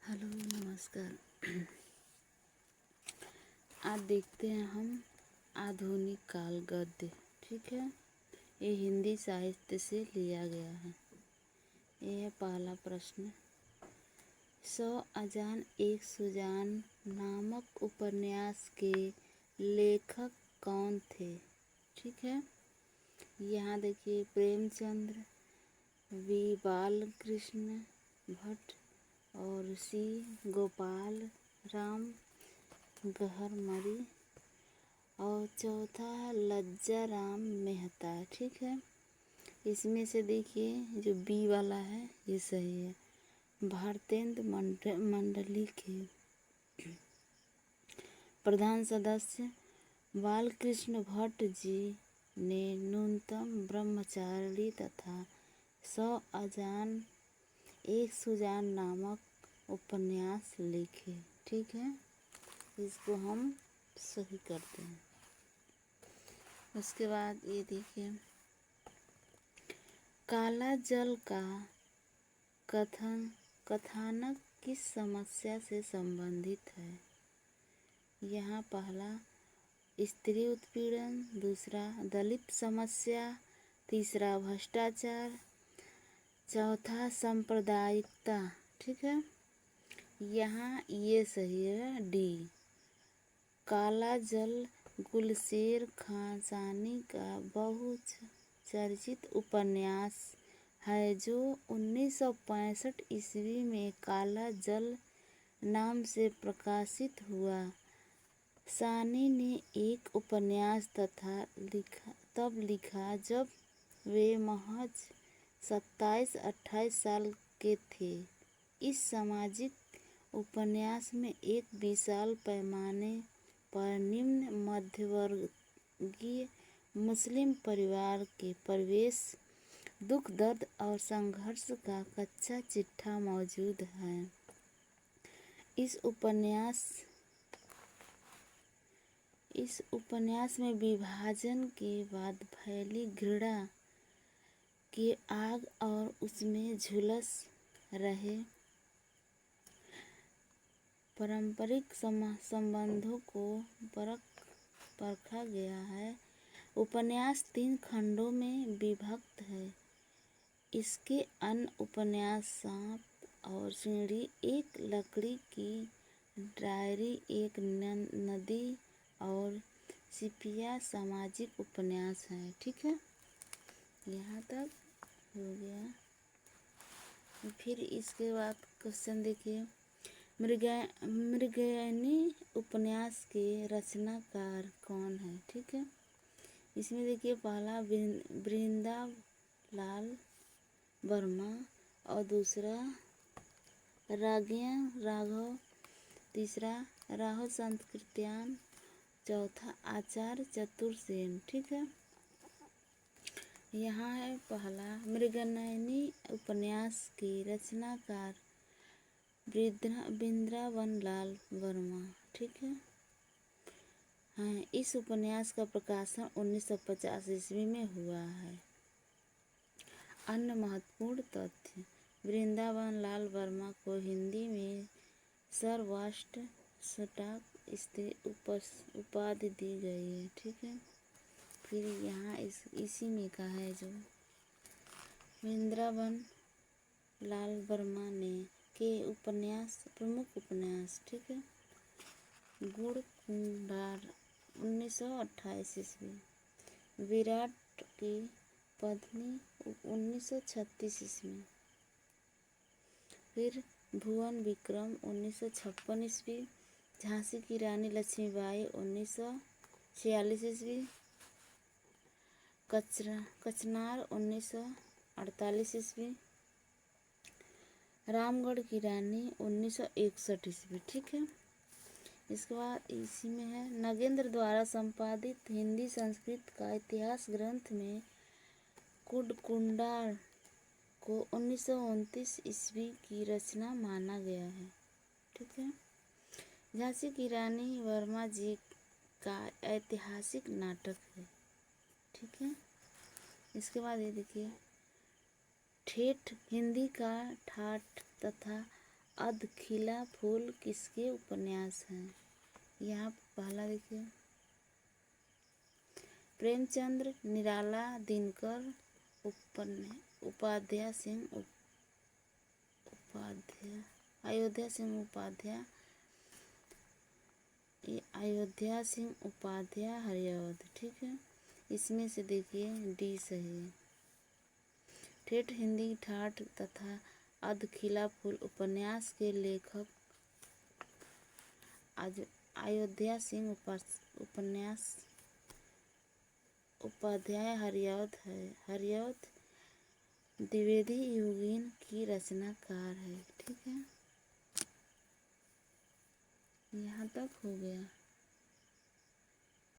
Hello नमस्कार। आज देखते हैं हम आधुनिक काल गद्य। ठीक है, ये हिंदी साहित्य से लिया गया है। ये है पहला प्रश्न। 100 अजान एक सुजान नामक उपन्यास के लेखक कौन थे? ठीक है, यहाँ देखिए प्रेमचंद्र, वी बालकृष्ण भट्ट और सी गोपाल राम गहरमरी और चौथा लज्जा राम मेहता। ठीक है, इसमें से देखिए जो बी वाला है ये सही है। भारतेंद्र मंडली के प्रधान सदस्य बालकृष्ण भट्ट जी ने न्यूनतम ब्रह्मचारी तथा 100 अजान एक सुजान नामक उपन्यास लिखे। ठीक है, इसको हम सही करते हैं। उसके बाद ये देखिए, काला जल का कथानक किस समस्या से संबंधित है? यहाँ पहला स्त्री उत्पीड़न, दूसरा दलित समस्या, तीसरा भ्रष्टाचार, चौथा सांप्रदायिकता। ठीक है, यहाँ ये सही है डी। काला जल गुलशेर खांसानी का बहुचर्चित उपन्यास है जो 1965 ईस्वी में काला जल नाम से प्रकाशित हुआ। सानी ने एक उपन्यास तब लिखा जब वे महज 27-28 साल के थे। इस सामाजिक उपन्यास में एक विशाल पैमाने पर निम्न मध्यवर्गीय मुस्लिम परिवार के प्रवेश, दुख, दर्द और संघर्ष का कच्चा चिट्ठा मौजूद है। इस उपन्यास में विभाजन के बाद फैली घृणा की आग और उसमें झुलस रहे पारंपरिक संबंधों को परखा गया है। उपन्यास 3 खंडों में विभक्त है। इसके अन्य उपन्यास सांप और सीढ़ी, एक लकड़ी की डायरी, एक नदी और सिपिया सामाजिक उपन्यास है। ठीक है, यहाँ तक हो गया। फिर इसके बाद क्वेश्चन देखिए, मृगयनी उपन्यास के रचनाकार कौन है? ठीक है, इसमें देखिए पहला वृंदालाल वर्मा और दूसरा राघव, तीसरा राहुल संकृत्यान, चौथा आचार्य चतुर्सेन। ठीक है, यहाँ है पहला मृगनयनी उपन्यास के रचनाकार वृंदावनलाल वर्मा। ठीक है, हाँ, इस उपन्यास का प्रकाशन 1950 ईस्वी में हुआ है। अन्य महत्वपूर्ण तथ्य, वृंदावनलाल वर्मा को हिंदी में सर्वश्रेष्ठ स्त्री उपाधि दी गई है। ठीक है, फिर यहाँ इसी में का है जो वृंदावन लाल वर्मा ने के प्रमुख उपन्यास। ठीक है, गुड़ कुंडार 1928 ईस्वी, विराट की पत्नी 1936 ईस्वी, फिर भुवन विक्रम 1956 ईस्वी, झांसी की रानी लक्ष्मीबाई 1946 ईस्वी, कचनार 1948 ईस्वी, रामगढ़ की रानी 1961 ईस्वी। ठीक है, इसके बाद इसी में है नगेंद्र द्वारा संपादित हिंदी संस्कृत का इतिहास ग्रंथ में कुंडार को 1929 ईस्वी की रचना माना गया है। ठीक है, झांसी की रानी वर्मा जी का ऐतिहासिक नाटक है। ठीक है, इसके बाद ये देखिए, ठेठ हिंदी का ठाठ तथा अध खिला फूल किसके उपन्यास हैं? यहाँ पहला देखिए, प्रेमचंद्र, निराला, दिनकर, उपाध्याय सिंह उपाध्याय, अयोध्या सिंह उपाध्याय, ये अयोध्या सिंह उपाध्याय हरिऔध। ठीक है, इसमें से देखिए डी सही है। ठेठ हिंदी ठाठ तथा अध खिला फूल उपन्यास के लेखक अयोध्या सिंह उपन्यास उपाध्याय हरिऔध है। हरिऔध द्विवेदी योगीन की रचनाकार है। ठीक है, यहाँ तक हो गया।